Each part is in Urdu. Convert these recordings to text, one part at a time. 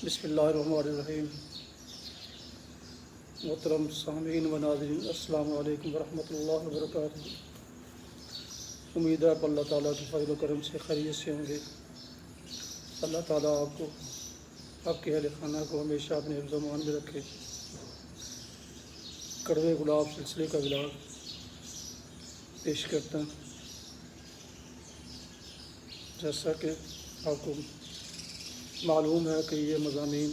بسم اللہ الرحمن الرحیم۔ محترم سامعین و ناظرین، السلام علیکم ورحمۃ اللہ وبرکاتہ۔ امید ہے کہ اللہ تعالیٰ کے فضل و کرم سے خیریت سے ہوں گے۔ اللہ تعالیٰ آپ کو، آپ کے اہل خانہ کو ہمیشہ اپنے حفظ و امان میں رکھے۔ کڑوے گلاب سلسلے کا ولاگ پیش کرتا ہوں۔ جیسا کہ آپ کو معلوم ہے کہ یہ مضامین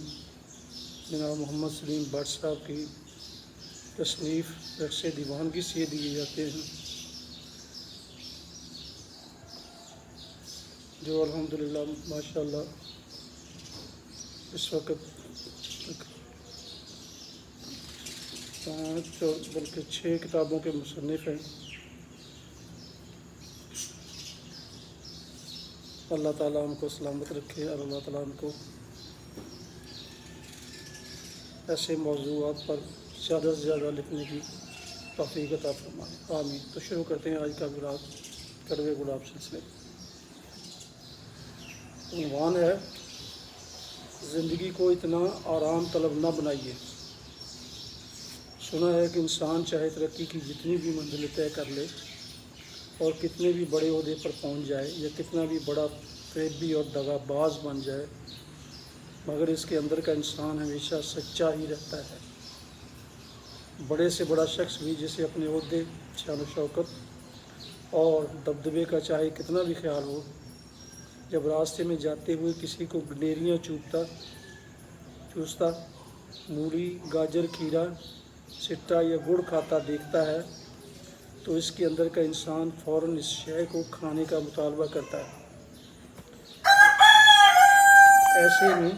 جناب محمد سلیم بٹ صاحب کی تصنیف رقص دیوانگی سے دیے جاتے ہیں، جو الحمدللہ ماشاءاللہ اس وقت 5 بلکہ 6 کتابوں کے مصنف ہیں۔ اللہ تعالیٰ ان کو سلامت رکھے اور اللہ تعالیٰ ان کو ایسے موضوعات پر زیادہ سے زیادہ لکھنے کی توفیق عطا فرمائے، آمین۔ تو شروع کرتے ہیں آج کا ولاگ کڑوے گلاب سلسلے۔ عنوان ہے زندگی کو اتنا آرام طلب نہ بنائیے۔ سنا ہے کہ انسان چاہے ترقی کی جتنی بھی منزلیں طے کر لے اور کتنے بھی بڑے عہدے پر پہنچ جائے یا کتنا بھی بڑا فریبی اور دغا باز بن جائے، مگر اس کے اندر کا انسان ہمیشہ سچا ہی رہتا ہے۔ بڑے سے بڑا شخص بھی جسے اپنے عہدے، شان و شوکت اور دبدبے کا چاہے کتنا بھی خیال ہو، جب راستے میں جاتے ہوئے کسی کو گنیریاں چوستا، مولی، گاجر، کھیرا، سٹا یا گڑ کھاتا دیکھتا ہے تو اس کے اندر کا انسان فوراً اس شے کو کھانے کا مطالبہ کرتا ہے۔ ایسے میں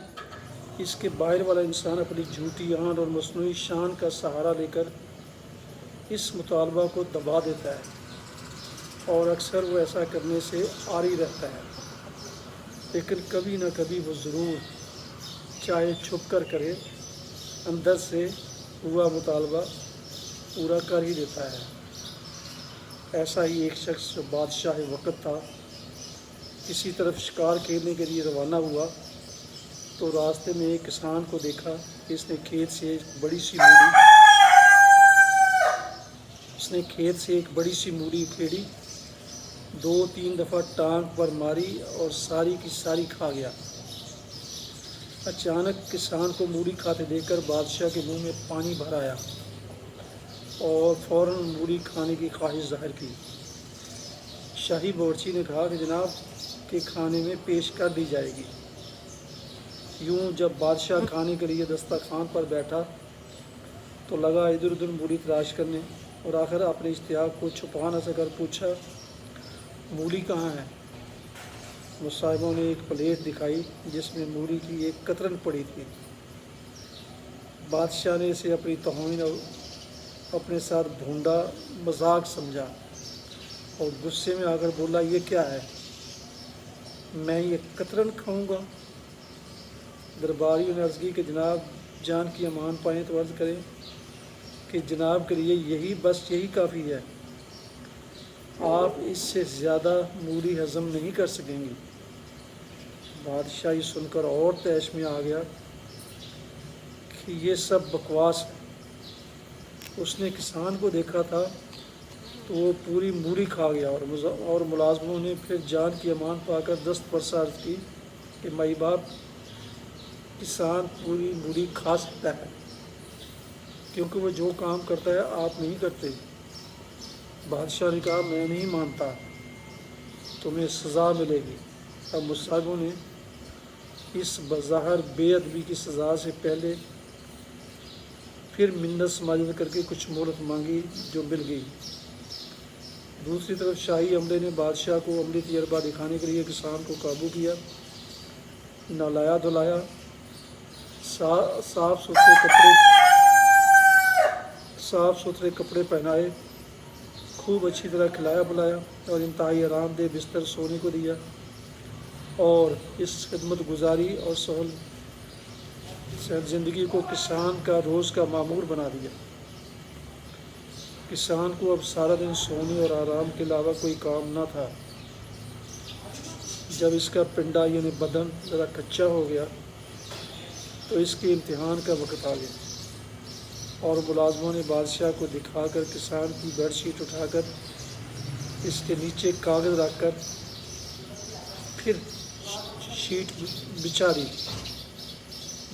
اس کے باہر والا انسان اپنی جھوٹی آن اور مصنوعی شان کا سہارا لے کر اس مطالبہ کو دبا دیتا ہے، اور اکثر وہ ایسا کرنے سے عاری رہتا ہے، لیکن کبھی نہ کبھی وہ ضرور، چاہے چھپ کر کرے، اندر سے ہوا مطالبہ پورا کر ہی دیتا ہے۔ ایسا ہی ایک شخص جو بادشاہ وقت تھا، کسی طرف شکار کھیلنے کے لیے روانہ ہوا تو راستے میں ایک کسان کو دیکھا کہ اس نے کھیت سے ایک بڑی سی مولی کھیڑی، 2-3 دفعہ ٹانگ پر ماری اور ساری کی ساری کھا گیا۔ اچانک کسان کو مولی کھاتے دیکھ کر بادشاہ کے منہ میں پانی بھر آیا اور فوراً مولی کھانے کی خواہش ظاہر کی۔ شاہی باورچی نے کہا کہ جناب کے کھانے میں پیش کر دی جائے گی۔ یوں جب بادشاہ کھانے کے لیے دسترخوان پر بیٹھا تو لگا ادھر ادھر مولی تلاش کرنے، اور آخر اپنے اشتیاق کو چھپا نہ سکر پوچھا، مولی کہاں ہے؟ مصاحبوں نے ایک پلیٹ دکھائی جس میں مولی کی ایک قطرن پڑی تھی۔ بادشاہ نے اسے اپنی توہین اور اپنے ساتھ بھونڈا مذاق سمجھا اور غصے میں آ کر بولا، یہ کیا ہے؟ میں یہ قطرن کھاؤں گا؟ درباریوں نے عرض کی کہ جناب جان کی امان پائیں تو عرض کریں کہ جناب کے لیے یہی کافی ہے، آپ اس سے زیادہ مولی ہضم نہیں کر سکیں گے۔ بادشاہ یہ سن کر اور طیش میں آ گیا کہ یہ سب بکواس ہے۔ اس نے کسان کو دیکھا تھا تو وہ پوری مولی کھا گیا، اور ملازموں نے پھر جان کی امان پا کر دست برسا عرض کی کہ مائی باپ، کسان پوری مولی کھا سکتا ہے کیونکہ وہ جو کام کرتا ہے آپ نہیں کرتے۔ بادشاہ نے کہا، میں نہیں مانتا، تمہیں سزا ملے گی۔ اب مصاحبوں نے اس بظاہر بے ادبی کی سزا سے پہلے پھر منت سماجت کر کے کچھ مہلت مانگی، جو مل گئی۔ دوسری طرف شاہی عملے نے بادشاہ کو عملی تجربہ دکھانے کے لیے کسان کو قابو کیا، نہلایا دھلایا، صاف ستھرے کپڑے پہنائے، خوب اچھی طرح کھلایا پلایا اور انتہائی آرام دہ بستر سونے کو دیا، اور اس خدمت گزاری اور سہل زندگی کو کسان کا روز کا معمور بنا دیا۔ کسان کو اب سارا دن سونے اور آرام کے علاوہ کوئی کام نہ تھا۔ جب اس کا پنڈا یعنی بدن ذرا کچا ہو گیا تو اس کے امتحان کا وقت آ گیا، اور ملازموں نے بادشاہ کو دکھا کر کسان کی بیڈ شیٹ اٹھا کر اس کے نیچے کاغذ رکھ کر پھر شیٹ بچھا دی۔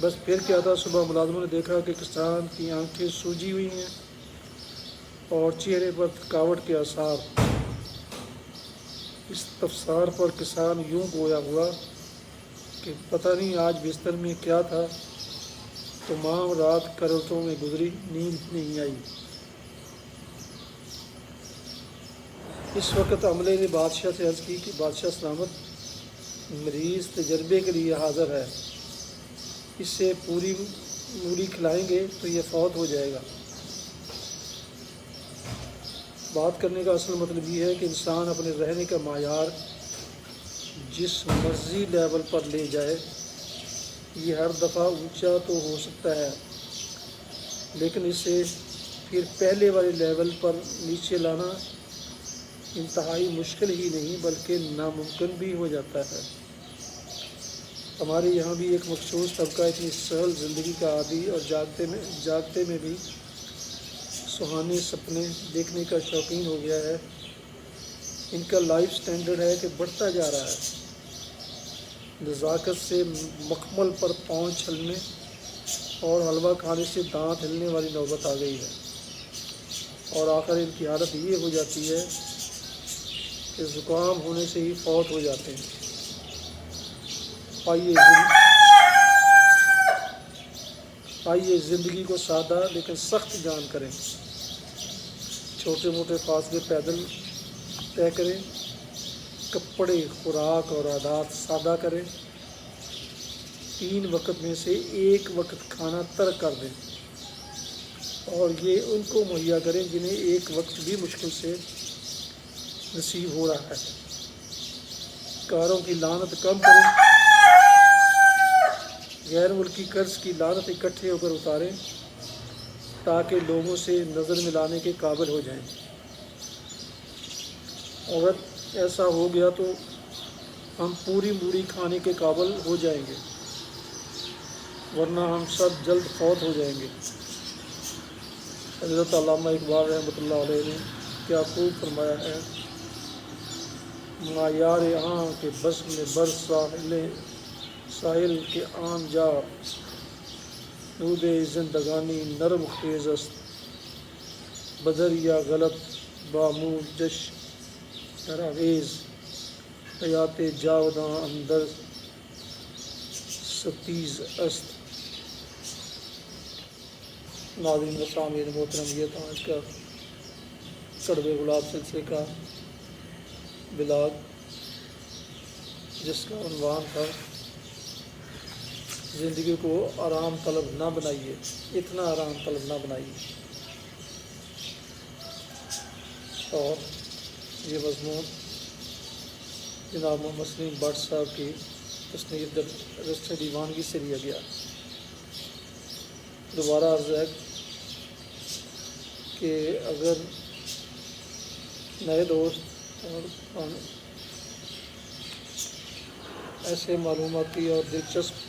بس پھر کیا تھا، صبح ملازموں نے دیکھا کہ کسان کی آنکھیں سوجی ہوئی ہیں اور چہرے پر تھکاوٹ کے آثار۔ اس تفسار پر کسان یوں گویا ہوا کہ پتہ نہیں آج بستر میں کیا تھا، تمام رات کروٹوں میں گزری، نیند نہیں آئی۔ اس وقت عملے نے بادشاہ سے عرض کی کہ بادشاہ سلامت، مریض تجربے کے لیے حاضر ہے، اسے پوری مولی کھلائیں گے تو یہ فوت ہو جائے گا۔ بات کرنے کا اصل مطلب یہ ہے کہ انسان اپنے رہنے کا معیار جس مرضی لیول پر لے جائے، یہ ہر دفعہ اونچا تو ہو سکتا ہے، لیکن اسے پھر پہلے والے لیول پر نیچے لانا انتہائی مشکل ہی نہیں بلکہ ناممکن بھی ہو جاتا ہے۔ ہمارے یہاں بھی ایک مخصوص طبقہ اتنی سہل زندگی کا عادی اور جاگتے میں بھی سہانے سپنے دیکھنے کا شوقین ہو گیا ہے۔ ان کا لائف سٹینڈرڈ ہے کہ بڑھتا جا رہا ہے۔ نزاکت سے مخمل پر پاؤں چھلنے اور حلوہ کھانے سے دانت ہلنے والی نوبت آ گئی ہے، اور آخر ان کی حالت یہ ہو جاتی ہے کہ زکام ہونے سے ہی فوت ہو جاتے ہیں۔ آئیے زندگی کو سادہ لیکن سخت جان کریں، چھوٹے موٹے فاصلے پیدل طے کریں، کپڑے، خوراک اور عادات سادہ کریں، 3 وقت میں سے 1 وقت کھانا ترک کر دیں، اور یہ ان کو مہیا کریں جنہیں 1 وقت بھی مشکل سے نصیب ہو رہا ہے۔ کاروں کی لعنت کم کریں، غیر ملکی قرض کی لعنت اکٹھے ہو کر اتاریں تاکہ لوگوں سے نظر ملانے کے قابل ہو جائیں۔ اگر ایسا ہو گیا تو ہم پوری موری کھانے کے قابل ہو جائیں گے، ورنہ ہم سب جلد فوت ہو جائیں گے۔ حضرت علامہ اقبال رحمۃ اللہ علیہ نے کیا خوب فرمایا ہے، معیار عام کے بزم میں بر ساحل کے عام جا، دود زندگانی نرم خیز است، بدر یا غلط بامو جش دراویز، حیات جاوداں اندر ستیز است۔ ناظرین و سامعین محترم، یہ تھا آج کا کڑوے گلاب سلسلے کا بلاگ، جس کا عنوان تھا زندگی کو آرام طلب نہ بنائیے، اتنا آرام طلب نہ بنائیے۔ اور یہ مضمون جناب محمد سلیم بٹ صاحب کی تصنیف رسم دیوانگی سے لیا گیا۔ دوبارہ عرض ہے کہ اگر نئے دوست اور ایسے معلوماتی اور دلچسپ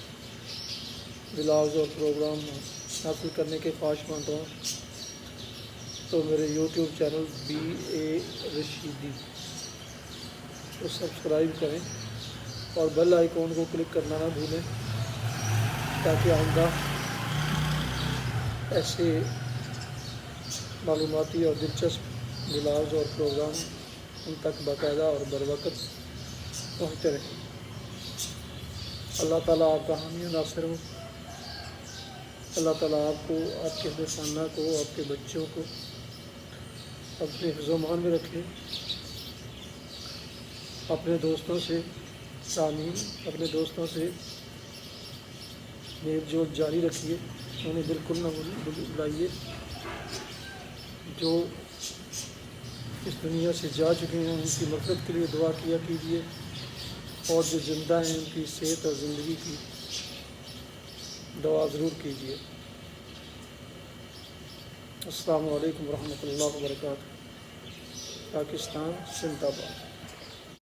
بلاگز اور پروگرام حاصل کرنے کے خواہشمند ہوں تو میرے یوٹیوب چینل BA رشیدی کو سبسکرائب کریں اور بیل آئیکن کو کلک کرنا نہ بھولیں، تاکہ آئندہ ایسے معلوماتی اور دلچسپ بلاگز اور پروگرام ان تک باقاعدہ اور بروقت پہنچتے رہیں۔ اللہ تعالیٰ آپ کا حامی و ناصر ہو۔ اللہ تعالیٰ آپ کو، آپ کے خاندان کو، آپ کے بچوں کو اپنے حفظ و امان میں رکھے۔ اپنے دوستوں سے اپنے دوستوں سے میل جول جاری رکھیے، انہیں بالکل نہ بلائیے۔ جو اس دنیا سے جا چکے ہیں ان کی مغفرت کے لیے دعا کیا کیجیے، اور جو زندہ ہیں ان کی صحت اور زندگی کی دعا ضرور کیجیے۔ السلام علیکم ورحمۃ اللہ وبرکاتہ۔ پاکستان زندہ باد۔